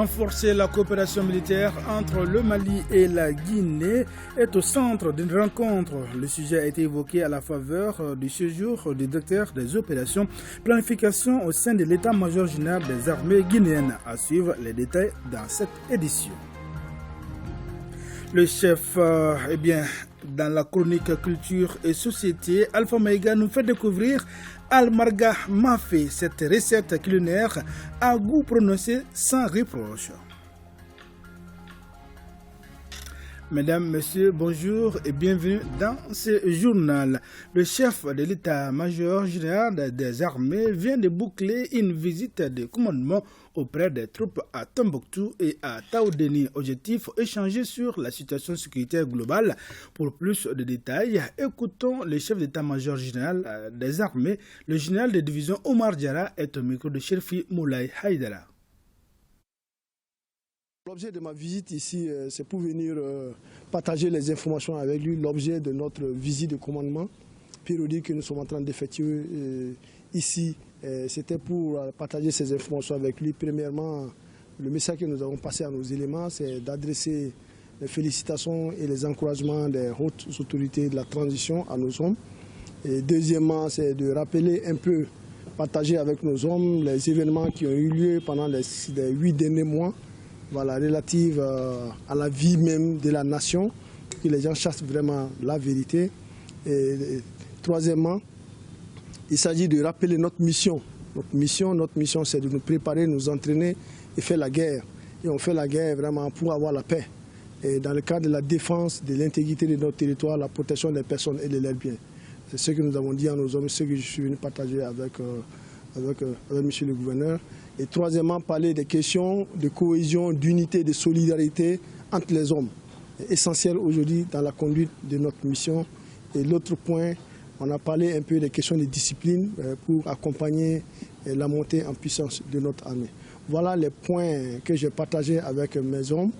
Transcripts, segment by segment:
Renforcer la coopération militaire entre le Mali et la Guinée est au centre d'une rencontre. Le sujet a été évoqué à la faveur du séjour du directeur des opérations planification au sein de l'état-major général des armées guinéennes. À suivre les détails dans cette édition. Le chef, dans la chronique culture et société, Alpha Maïga nous fait découvrir Al-Marga Mafé, cette recette culinaire à goût prononcé sans reproche. Mesdames, Messieurs, bonjour et bienvenue dans ce journal. Le chef de l'état-major général des armées vient de boucler une visite de commandement auprès des troupes à Tombouctou et à Taoudéni. Objectif, échanger sur la situation sécuritaire globale. Pour plus de détails, écoutons le chef d'état-major général des armées, le général de division Omar Diarra, est au micro de Cherfi Moulay Haïdara. L'objet de ma visite ici, c'est pour venir partager les informations avec lui. L'objet de notre visite de commandement périodique que nous sommes en train d'effectuer ici, c'était pour partager ces informations avec lui. Premièrement, le message que nous avons passé à nos éléments, c'est d'adresser les félicitations et les encouragements des hautes autorités de la transition à nos hommes. Et deuxièmement, c'est de rappeler un peu, partager avec nos hommes les événements qui ont eu lieu pendant les 8 derniers mois. Voilà, relative à la vie même de la nation, que les gens cherchent vraiment la vérité. Et troisièmement, il s'agit de rappeler notre mission. Notre mission, c'est de nous préparer, nous entraîner et faire la guerre. Et on fait la guerre vraiment pour avoir la paix. Et dans le cadre de la défense de l'intégrité de notre territoire, la protection des personnes et de leurs biens. C'est ce que nous avons dit à nos hommes, ce que je suis venu partager avec monsieur le gouverneur. Et troisièmement, parler des questions de cohésion, d'unité, de solidarité entre les hommes. C'est essentiel aujourd'hui dans la conduite de notre mission. Et l'autre point, on a parlé un peu des questions de discipline pour accompagner la montée en puissance de notre armée. Voilà les points que j'ai partagés avec mes hommes,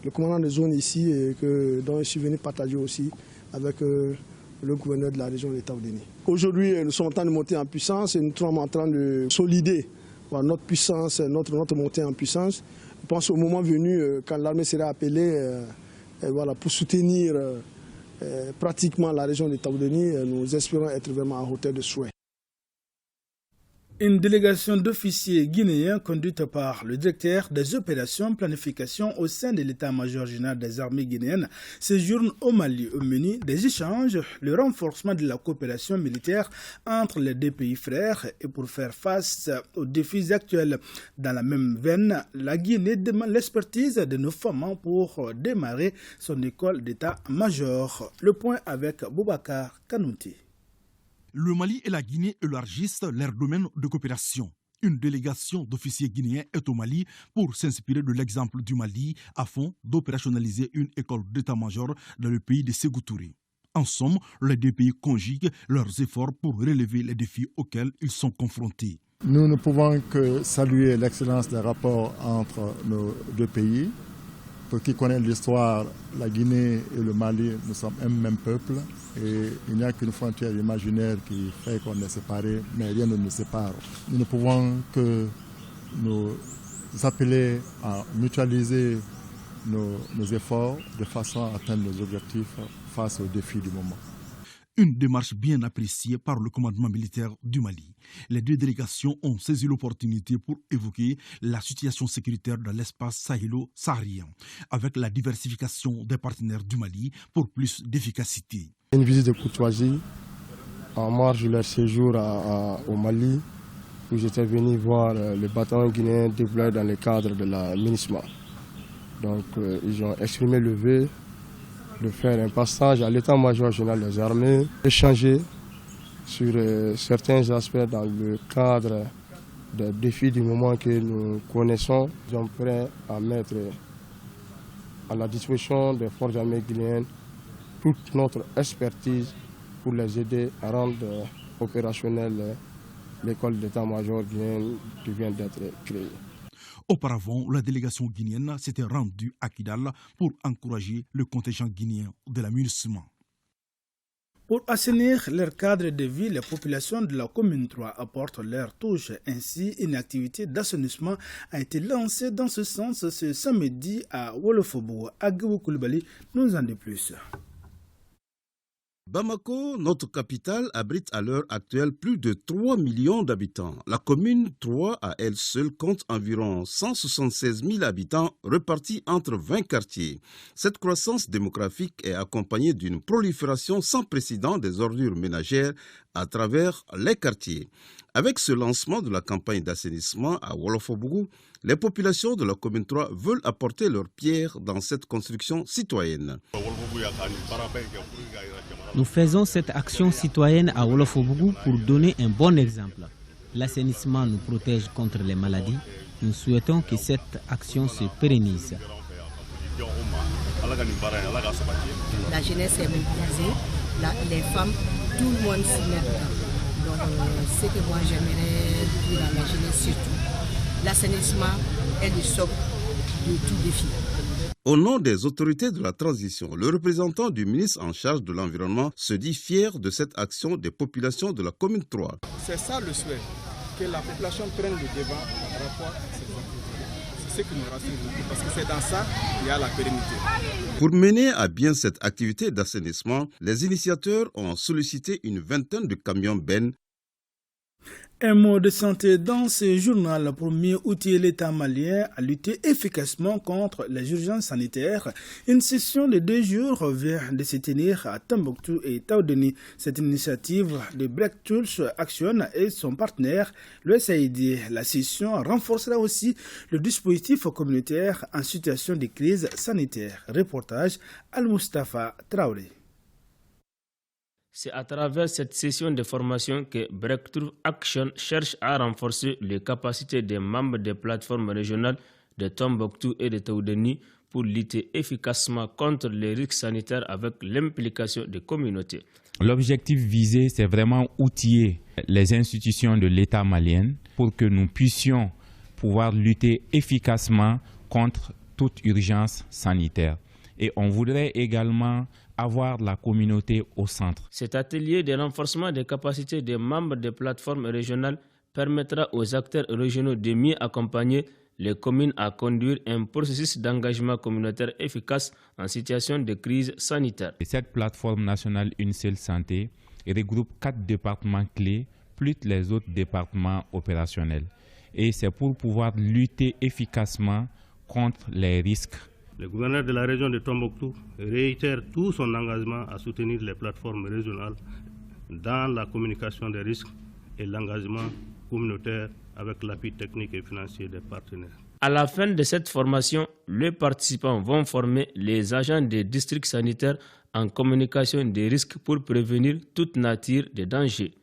le commandant de zone ici, et dont je suis venu partager aussi avec le gouverneur de la région de Taoudéni. Aujourd'hui, nous sommes en train de monter en puissance et nous sommes en train de solider notre puissance, notre montée en puissance. Je pense au moment venu, quand l'armée sera appelée pour soutenir pratiquement la région de Taoudéni, nous espérons être vraiment à hauteur de souhait. Une délégation d'officiers guinéens conduite par le directeur des opérations planification au sein de l'état-major général des armées guinéennes séjourne au Mali au menu des échanges, le renforcement de la coopération militaire entre les deux pays frères et pour faire face aux défis actuels. Dans la même veine, la Guinée demande l'expertise de nos femmes pour démarrer son école d'état-major. Le point avec Boubacar Kanouti. Le Mali et la Guinée élargissent leur domaine de coopération. Une délégation d'officiers guinéens est au Mali pour s'inspirer de l'exemple du Mali afin d'opérationnaliser une école d'état-major dans le pays de Sékou Touré. En somme, les deux pays conjuguent leurs efforts pour relever les défis auxquels ils sont confrontés. Nous ne pouvons que saluer l'excellence des rapports entre nos deux pays. Pour qui connaît l'histoire, la Guinée et le Mali, nous sommes un même peuple et il n'y a qu'une frontière imaginaire qui fait qu'on est séparés, mais rien ne nous sépare. Nous ne pouvons que nous appeler à mutualiser nos efforts de façon à atteindre nos objectifs face aux défis du moment. Une démarche bien appréciée par le commandement militaire du Mali. Les deux délégations ont saisi l'opportunité pour évoquer la situation sécuritaire dans l'espace sahélo-saharien, avec la diversification des partenaires du Mali pour plus d'efficacité. Une visite de courtoisie en marge de leur séjour au Mali, où j'étais venu voir le bataillon guinéen déployé dans le cadre de la MINUSMA. Donc ils ont exprimé le vœu de faire un passage à l'état-major général des armées, échanger sur certains aspects dans le cadre des défis du moment que nous connaissons. Nous sommes prêts à mettre à la disposition des forces armées guinéennes toute notre expertise pour les aider à rendre opérationnelle l'école d'état-major guinéenne qui vient d'être créée. Auparavant, la délégation guinéenne s'était rendue à Kidal pour encourager le contingent guinéen de la MINUSMA. Pour assainir leur cadre de vie, les populations de la commune 3 apportent leur touche. Ainsi, une activité d'assainissement a été lancée dans ce sens ce samedi à Wolofobo. Agibou Koulibaly nous en dit plus. Bamako, notre capitale, abrite à l'heure actuelle plus de 3 millions d'habitants. La commune 3, à elle seule, compte environ 176 000 habitants repartis entre 20 quartiers. Cette croissance démographique est accompagnée d'une prolifération sans précédent des ordures ménagères à travers les quartiers. Avec ce lancement de la campagne d'assainissement à Wolofobougou, les populations de la commune 3 veulent apporter leur pierre dans cette construction citoyenne. Nous faisons cette action citoyenne à Wolofobougou pour donner un bon exemple. L'assainissement nous protège contre les maladies. Nous souhaitons que cette action se pérennise. La jeunesse est mobilisée, les femmes, tout le monde s'y met dedans. Donc, ce que moi j'aimerais dire à la jeunesse surtout, l'assainissement est le socle de tout défi. Au nom des autorités de la transition, le représentant du ministre en charge de l'environnement se dit fier de cette action des populations de la commune 3. C'est ça le souhait, que la population prenne le devant par rapport à ces activités. C'est ce qui nous rassure beaucoup, parce que c'est dans ça qu'il y a la pérennité. Pour mener à bien cette activité d'assainissement, les initiateurs ont sollicité une vingtaine de camions bennes. Un mot de santé dans ce journal pour mieux outiller l'État malien à lutter efficacement contre les urgences sanitaires. Une session de 2 jours vient de se tenir à Tombouctou et Taoudeni. Cette initiative de Breakthrough Action et son partenaire, le SAID. La session renforcera aussi le dispositif communautaire en situation de crise sanitaire. Reportage Al-Mustafa Traoré. C'est à travers cette session de formation que Breakthrough Action cherche à renforcer les capacités des membres des plateformes régionales de Tombouctou et de Taoudeni pour lutter efficacement contre les risques sanitaires avec l'implication des communautés. L'objectif visé, c'est vraiment outiller les institutions de l'État malien pour que nous puissions pouvoir lutter efficacement contre toute urgence sanitaire. Et on voudrait également avoir la communauté au centre. Cet atelier de renforcement des capacités des membres des plateformes régionales permettra aux acteurs régionaux de mieux accompagner les communes à conduire un processus d'engagement communautaire efficace en situation de crise sanitaire. Et cette plateforme nationale Une Seule Santé regroupe 4 départements clés, plus les autres départements opérationnels. Et c'est pour pouvoir lutter efficacement contre les risques. Le gouverneur de la région de Tombouctou réitère tout son engagement à soutenir les plateformes régionales dans la communication des risques et l'engagement communautaire avec l'appui technique et financier des partenaires. À la fin de cette formation, les participants vont former les agents des districts sanitaires en communication des risques pour prévenir toute nature de danger.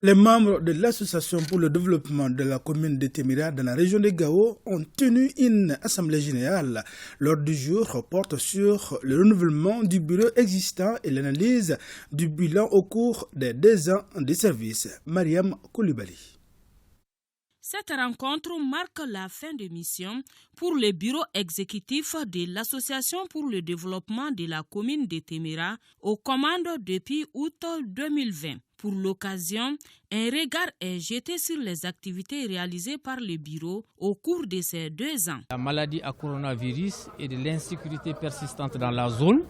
Les membres de l'Association pour le développement de la commune de Témira dans la région de Gao ont tenu une assemblée générale. L'ordre du jour porte sur le renouvellement du bureau existant et l'analyse du bilan au cours des 2 ans de service. Mariam Koulibaly. Cette rencontre marque la fin de mission pour le bureau exécutif de l'Association pour le développement de la commune de Témira aux commandes depuis août 2020. Pour l'occasion, un regard est jeté sur les activités réalisées par le bureau au cours de ces 2 ans. La maladie à coronavirus et de l'insécurité persistante dans la zone,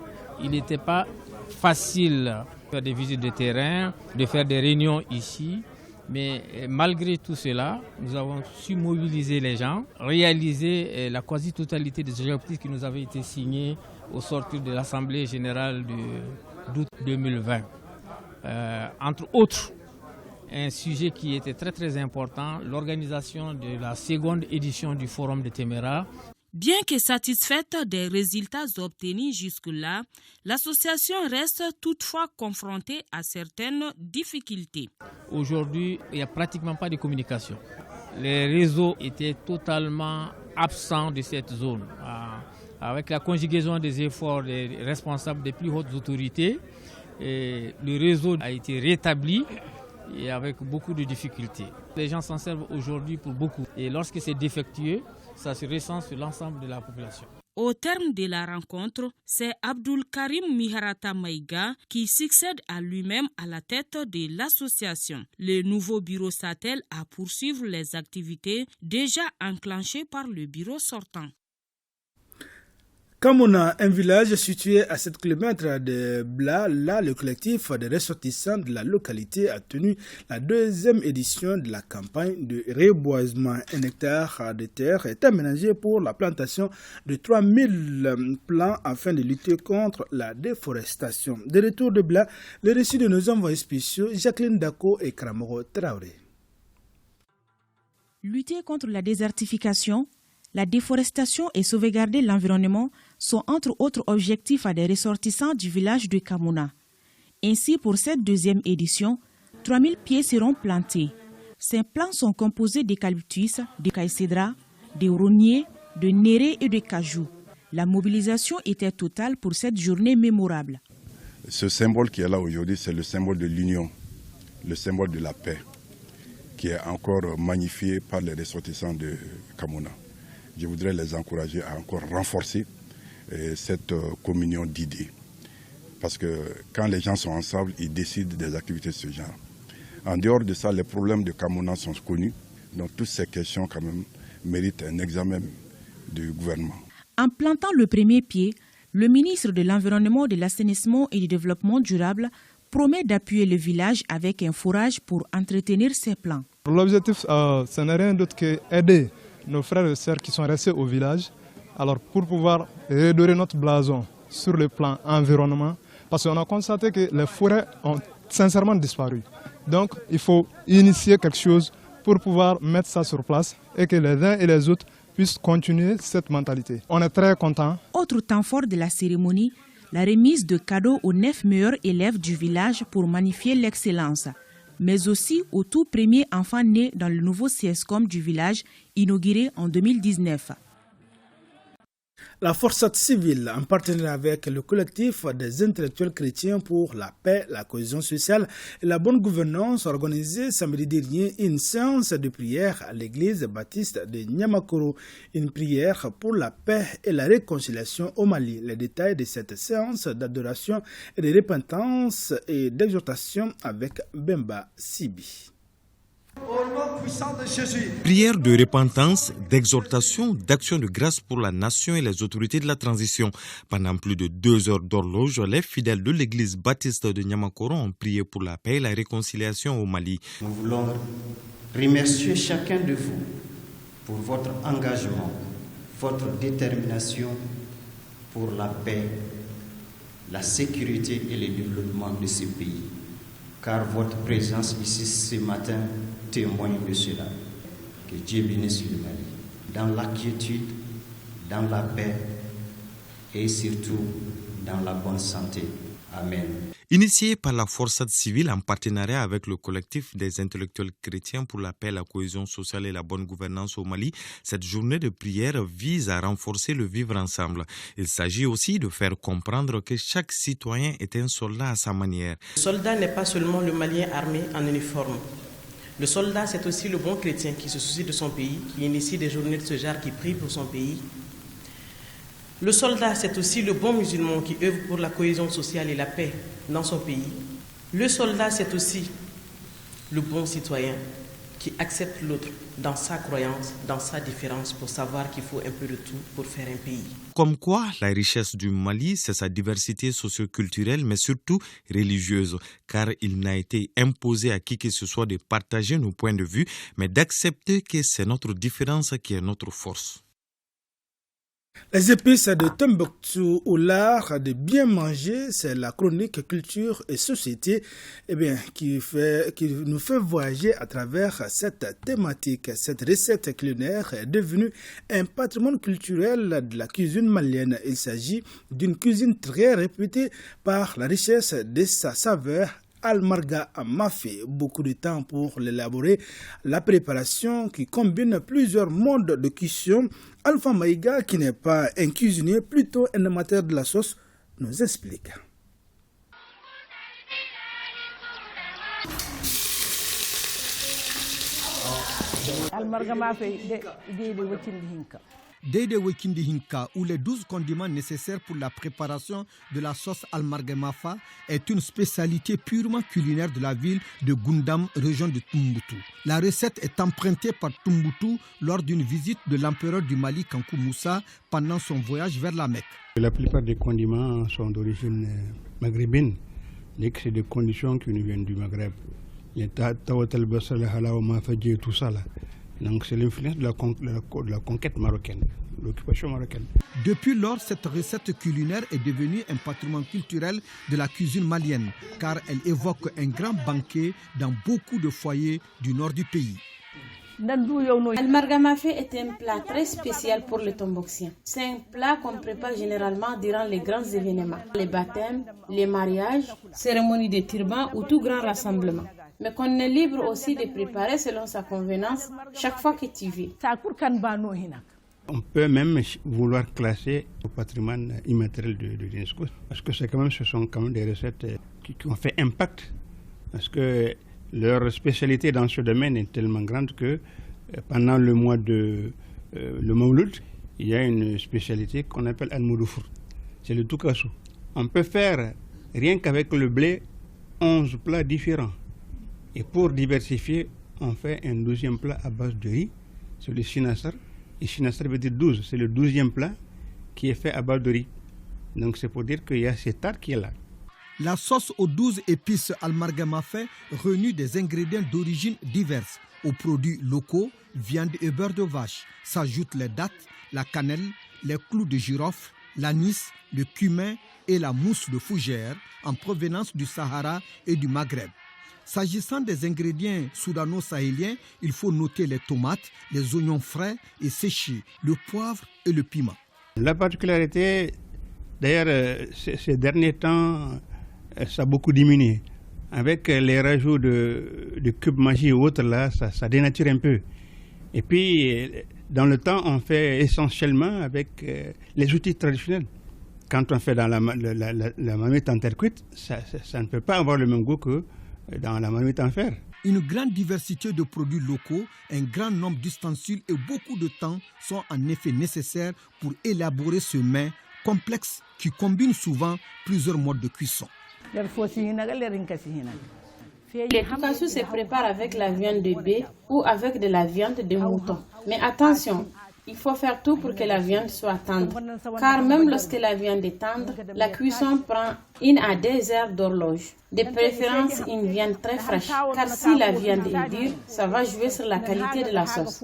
il n'était pas facile de faire des visites de terrain, de faire des réunions ici. Mais malgré tout cela, nous avons su mobiliser les gens, réaliser la quasi-totalité des objectifs qui nous avaient été signés au sortir de l'Assemblée générale d'août 2020. Entre autres, un sujet qui était très important, l'organisation de la 2e édition du Forum de Témira. Bien que satisfaite des résultats obtenus jusque-là, l'association reste toutefois confrontée à certaines difficultés. Aujourd'hui, il n'y a pratiquement pas de communication. Les réseaux étaient totalement absents de cette zone. Avec la conjugaison des efforts des responsables des plus hautes autorités, le réseau a été rétabli et avec beaucoup de difficultés. Les gens s'en servent aujourd'hui pour beaucoup. Et lorsque c'est défectueux, ça se ressent sur l'ensemble de la population. Au terme de la rencontre, c'est Abdul Karim Miharata Maïga qui succède à lui-même à la tête de l'association. Le nouveau bureau s'attelle à poursuivre les activités déjà enclenchées par le bureau sortant. Kamuna, un village situé à 7 km de Bla, là, le collectif des ressortissants de la localité a tenu la 2e édition de la campagne de reboisement. 1 hectare de terre est aménagé pour la plantation de 3000 plants afin de lutter contre la déforestation. De retour de Bla, le récit de nos envoyés spéciaux Jacqueline Dako et Kramoro Traoré. Lutter contre la désertification, la déforestation et sauvegarder l'environnement sont entre autres objectifs des ressortissants du village de Kamuna. Ainsi, pour cette 2e édition, 3000 pieds seront plantés. Ces plants sont composés d'eucalyptus, de caïcédra, de rogniers, de néré et de cajou. La mobilisation était totale pour cette journée mémorable. Ce symbole qui est là aujourd'hui, c'est le symbole de l'union, le symbole de la paix, qui est encore magnifié par les ressortissants de Kamuna. Je voudrais les encourager à encore renforcer cette communion d'idées. Parce que quand les gens sont ensemble, ils décident des activités de ce genre. En dehors de ça, les problèmes de Kamuna sont connus. Donc toutes ces questions quand même méritent un examen du gouvernement. En plantant le premier pied, le ministre de l'Environnement, de l'Assainissement et du Développement durable promet d'appuyer le village avec un forage pour entretenir ses plants. L'objectif, ce n'est rien d'autre qu'aider nos frères et sœurs qui sont restés au village, alors pour pouvoir redorer notre blason sur le plan environnement, parce qu'on a constaté que les forêts ont sincèrement disparu. Donc il faut initier quelque chose pour pouvoir mettre ça sur place et que les uns et les autres puissent continuer cette mentalité. On est très contents. Autre temps fort de la cérémonie, la remise de cadeaux aux 9 meilleurs élèves du village pour magnifier l'excellence, mais aussi au tout premier enfant né dans le nouveau CSCOM du village, inauguré en 2019. La Forçat civile, en partenariat avec le collectif des intellectuels chrétiens pour la paix, la cohésion sociale et la bonne gouvernance, a organisé samedi dernier une séance de prière à l'église baptiste de Nyamakoro, une prière pour la paix et la réconciliation au Mali. Les détails de cette séance d'adoration et de repentance et d'exhortation avec Bemba Sibi. Au nom puissant de Jésus. Prière de repentance, d'exhortation, d'action de grâce pour la nation et les autorités de la transition. Pendant plus de 2 heures d'horloge, les fidèles de l'église baptiste de Nyamakoro ont prié pour la paix et la réconciliation au Mali. Nous voulons remercier chacun de vous pour votre engagement, votre détermination pour la paix, la sécurité et le développement de ce pays. Car votre présence ici ce matin témoigne de cela. Que Dieu bénisse le Mali, dans la quiétude, dans la paix et surtout dans la bonne santé. Amen. Initiée par la Forçat civile en partenariat avec le collectif des intellectuels chrétiens pour la paix, la cohésion sociale et la bonne gouvernance au Mali, cette journée de prière vise à renforcer le vivre ensemble. Il s'agit aussi de faire comprendre que chaque citoyen est un soldat à sa manière. Le soldat n'est pas seulement le Malien armé en uniforme. Le soldat, c'est aussi le bon chrétien qui se soucie de son pays, qui initie des journées de ce genre, qui prie pour son pays. Le soldat, c'est aussi le bon musulman qui œuvre pour la cohésion sociale et la paix dans son pays. Le soldat, c'est aussi le bon citoyen qui accepte l'autre dans sa croyance, dans sa différence, pour savoir qu'il faut un peu de tout pour faire un pays. Comme quoi, la richesse du Mali, c'est sa diversité socio-culturelle, mais surtout religieuse, car il n'a été imposé à qui que ce soit de partager nos points de vue, mais d'accepter que c'est notre différence qui est notre force. Les épices de Tombouctou ou l'art de bien manger, c'est la chronique culture et société qui nous fait voyager à travers cette thématique. Cette recette culinaire est devenue un patrimoine culturel de la cuisine malienne. Il s'agit d'une cuisine très réputée par la richesse de sa saveur. Almarga m'a fait beaucoup de temps pour l'élaborer. La préparation qui combine plusieurs modes de cuisson. Alpha Maïga, qui n'est pas un cuisinier, plutôt un amateur de la sauce, nous explique. Dede Wekindi Hinka, ou les 12 condiments nécessaires pour la préparation de la sauce almargamafa, est une spécialité purement culinaire de la ville de Gundam, région de Tombouctou. La recette est empruntée par Tombouctou lors d'une visite de l'empereur du Mali, Kankou Moussa, pendant son voyage vers la Mecque. La plupart des condiments sont d'origine maghrébine, dès que c'est des conditions qui nous viennent du Maghreb. Les tawatal basal halawa mafadji, tout ça là. Donc c'est l'influence de la conquête marocaine, l'occupation marocaine. Depuis lors, cette recette culinaire est devenue un patrimoine culturel de la cuisine malienne, car elle évoque un grand banquet dans beaucoup de foyers du nord du pays. Almargamafé est un plat très spécial pour les Tomboxiens. C'est un plat qu'on prépare généralement durant les grands événements, les baptêmes, les mariages, cérémonies de turban ou tout grand rassemblement. Mais qu'on est libre aussi de préparer selon sa convenance chaque fois que tu veux. On peut même vouloir classer au patrimoine immatériel de l'UNESCO, parce que ce sont quand même des recettes qui ont fait impact, parce que leur spécialité dans ce domaine est tellement grande que pendant le mois de le Mawlud, il y a une spécialité qu'on appelle Al-Moudoufr. C'est le toukassou. On peut faire, rien qu'avec le blé, 11 plats différents. Et pour diversifier, on fait un 12e plat à base de riz, c'est le sinassar. Et sinassar veut dire 12, c'est le 12e plat qui est fait à base de riz. Donc c'est pour dire qu'il y a cet art qui est là. La sauce aux 12 épices almargamafé réunit des ingrédients d'origine diverses. Aux produits locaux, viande et beurre de vache, s'ajoutent les dattes, la cannelle, les clous de girofle, l'anis, le cumin et la mousse de fougère en provenance du Sahara et du Maghreb. S'agissant des ingrédients soudano-sahéliens, il faut noter les tomates, les oignons frais et séchés, le poivre et le piment. La particularité, d'ailleurs, ces derniers temps, ça a beaucoup diminué. Avec les rajouts de cubes magie et autres, là, ça dénature un peu. Et puis, dans le temps, on fait essentiellement avec les outils traditionnels. Quand on fait dans la marmite en terre cuite, ça ne peut pas avoir le même goût que dans la marmite en fer. Une grande diversité de produits locaux, un grand nombre d'ustensiles et beaucoup de temps sont en effet nécessaires pour élaborer ce mets complexe qui combine souvent plusieurs modes de cuisson. Les toukassou se préparent avec la viande de bœuf ou avec de la viande de mouton. Mais attention, il faut faire tout pour que la viande soit tendre. Car même lorsque la viande est tendre, la cuisson prend 1 à 2 heures d'horloge. De préférence, une viande très fraîche. Car si la viande est dure, ça va jouer sur la qualité de la sauce.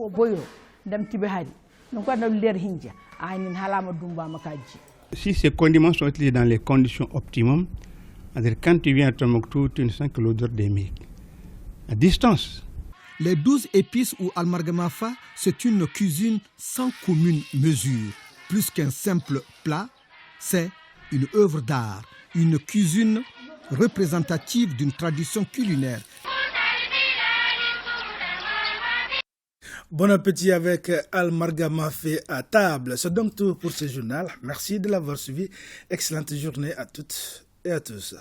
Si ces condiments sont utilisés dans les conditions optimum, c'est-à-dire quand tu viens à Tombouctou, tu ne sens que l'odeur des miettes. À distance. Les 12 épices ou almargamafa, c'est une cuisine sans commune mesure. Plus qu'un simple plat, c'est une œuvre d'art, une cuisine représentative d'une tradition culinaire. Bon appétit avec almargamafé à table. C'est donc tout pour ce journal. Merci de l'avoir suivi. Excellente journée à toutes et à tous.